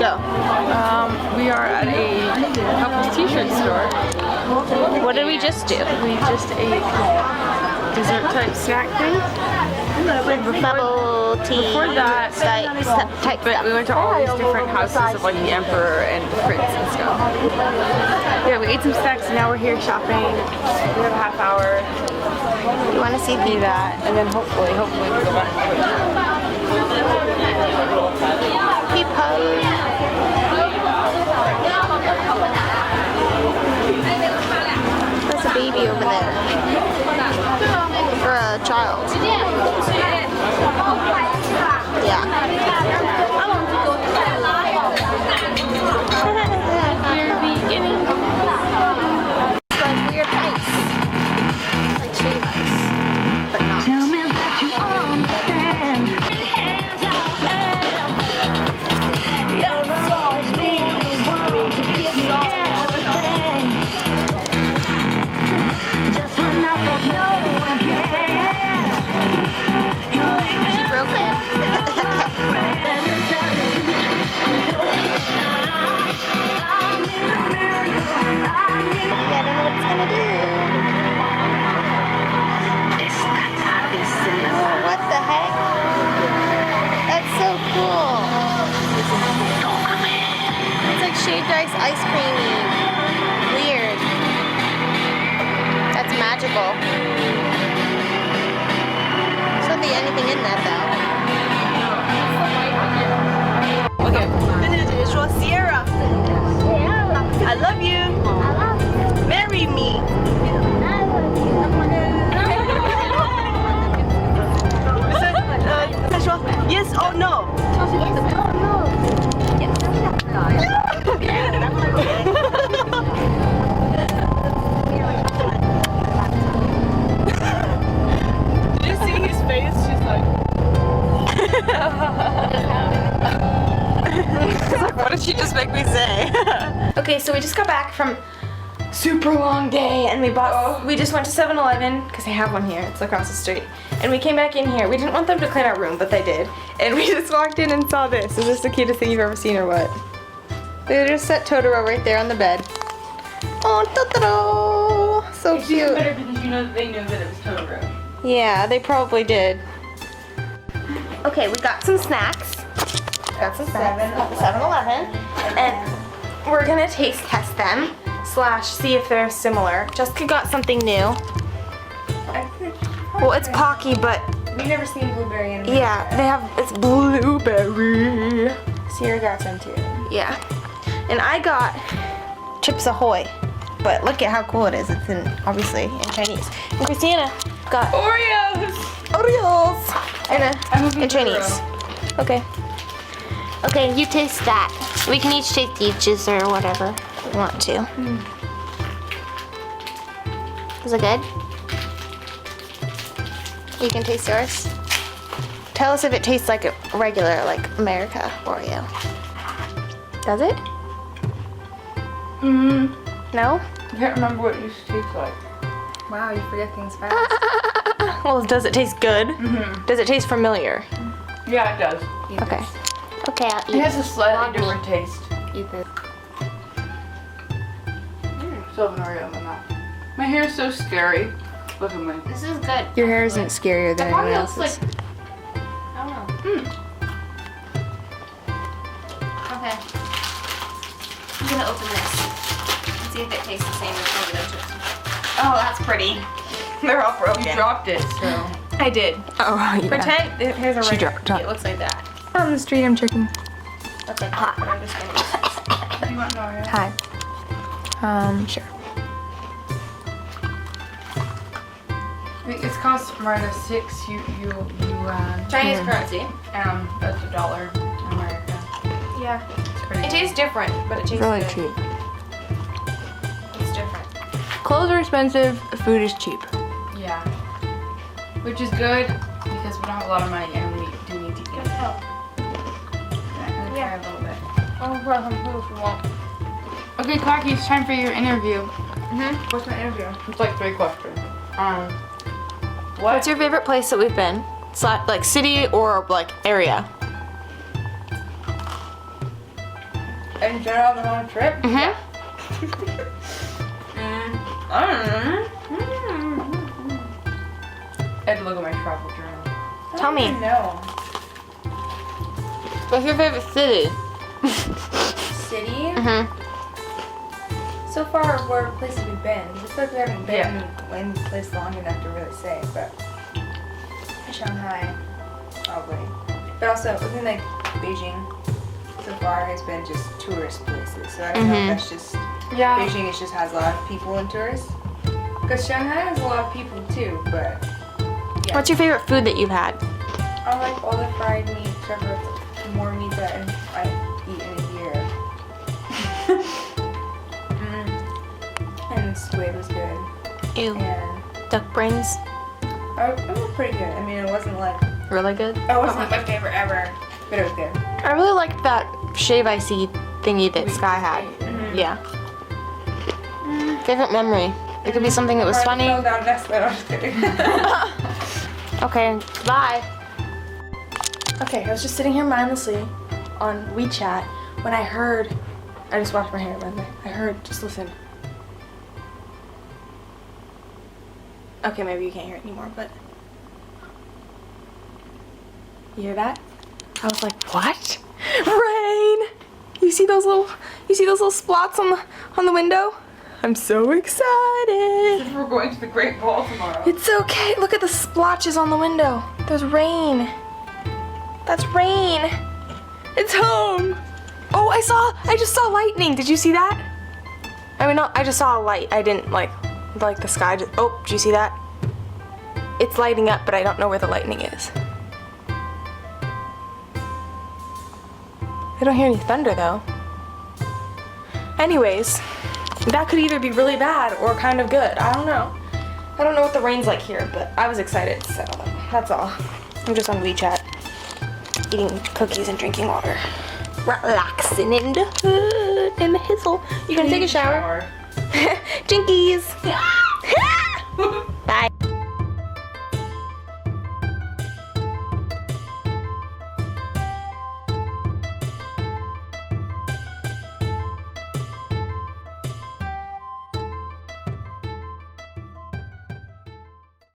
go? We are at a couple's t-shirt store. What did we just do? We just ate dessert type snack thing. Bubble tea. Before that, type but we went to all these different houses of like the emperor and the prince and stuff. Yeah, we ate some snacks and now we're here shopping. We have a half hour. You want to see that, and then hopefully we'll go back. Peep There's a baby over there. Or a child. Yeah. We're beginning. It's like weird ice. Like shave ice. But not. Tell me that you understand. Hands out you're always being worried to give me everything. Just when I thought no one cared. She broke it. I don't know what it's gonna do. Oh, what the heck? That's so cool. It's like shaved ice creamy. Weird. That's magical. There's not anything in that though. Okay. Sierra, I love you. Marry me. Yes or no? Did you see his face? She's like. What did she just make me say? Okay, so we just got back from super long day and we just went to 7-Eleven because they have one here. It's across the street. And we came back in here. We didn't want them to clean our room, but they did. And we just walked in and saw this. Is this the cutest thing you've ever seen or what? They just set Totoro right there on the bed. Oh, Totoro! So It's even cute. better because you know that they knew that it was Totoro. Yeah, they probably did. Okay, we got some snacks. Got some snacks at the 7-Eleven. And we're gonna taste test them. / see if they're similar. Jessica got something new. Well, it's Pocky, but We've never seen blueberry in yeah, it's blueberry. Sierra got some too. Yeah. And I got Chips Ahoy. But look at how cool it is. It's obviously in Chinese. And Christina got Oreos! in Chinese. Okay. Okay, you taste that. We can each take eaches or whatever we want to. Is it good? You can taste yours. Tell us if it tastes like a regular, like America Oreo. Does it? No? I can't remember what it used to taste like. Wow, you forget things fast. Well, does it taste good? Does it taste familiar? Yeah, it does. Okay. Okay, I'll It eat has it. a slightly different taste. Eat this. Still have an Oreo in my mouth. My hair is so scary. Look at me. This is good. Your hair isn't scarier than anyone else's. I don't know. Okay. I'm gonna open this and see if it tastes the same as Oreo chips. Oh, that's pretty. They're all broken. You dropped it, so. I did. Oh, yeah. Pretend here's a She regular. dropped. It looks like that. On the street, I'm checking. Looks like that, but I'm just gonna use this. You want an Oreo? Hi. Sure. I think it's cost minus 6 yuan. Chinese currency. That's $1 in America. Yeah. It's pretty It tastes different, but it tastes Really good. cheap. It's different. Clothes are expensive, food is cheap. Yeah. Which is good because we don't have a lot of money and we do need to eat. Oh, I'm gonna try a little bit. grab some food if you want. Okay, Clacky, it's time for your interview. What's my interview? It's like 3 questions. What's your favorite place that we've been? Like city or like area? In general, the whole trip? Mm-hmm. I don't know. I had to look at my travel journal. Tell me. No. What's your favorite city? City? Mm-hmm. So far, where places we've been. It's like we haven't been in one place long enough to really say, but Shanghai, probably. But also, I think like Beijing so far has been just tourist places. So I don't know if that's just Beijing. It just has a lot of people and tourists. Because Shanghai has a lot of people too, but What's your favorite food that you've had? I like all the fried meat, except for more meat that I eat in a year. And squid was good. Ew. And Duck brains? it was pretty good. I mean, it wasn't like Really good? it wasn't my favorite ever, but it was good. I really liked that shave icy thingy that Sky had. Yeah. Favorite memory? It could be something that was funny. Fell down next, but I'm just kidding. Okay, bye. Okay, I was just sitting here mindlessly on WeChat when I heard. I just washed my hair, by the way. I heard. Just listen. Okay, maybe you can't hear it anymore, but you hear that? I was like, what? Rain! You see those little splots on the window? I'm so excited. We're going to the Great Ball tomorrow. It's okay. Look at the splotches on the window. There's rain. That's rain. It's home. Oh, I just saw lightning. Did you see that? I mean, no, I just saw a light. I didn't like the sky. Oh, did you see that? It's lighting up, but I don't know where the lightning is. I don't hear any thunder though. Anyways, that could either be really bad or kind of good. I don't know. I don't know what the rain's like here, but I was excited, so that's all. I'm just on WeChat, eating cookies and drinking water. Relaxing in the hood, in the hizzle. You gonna take a shower? Jinkies!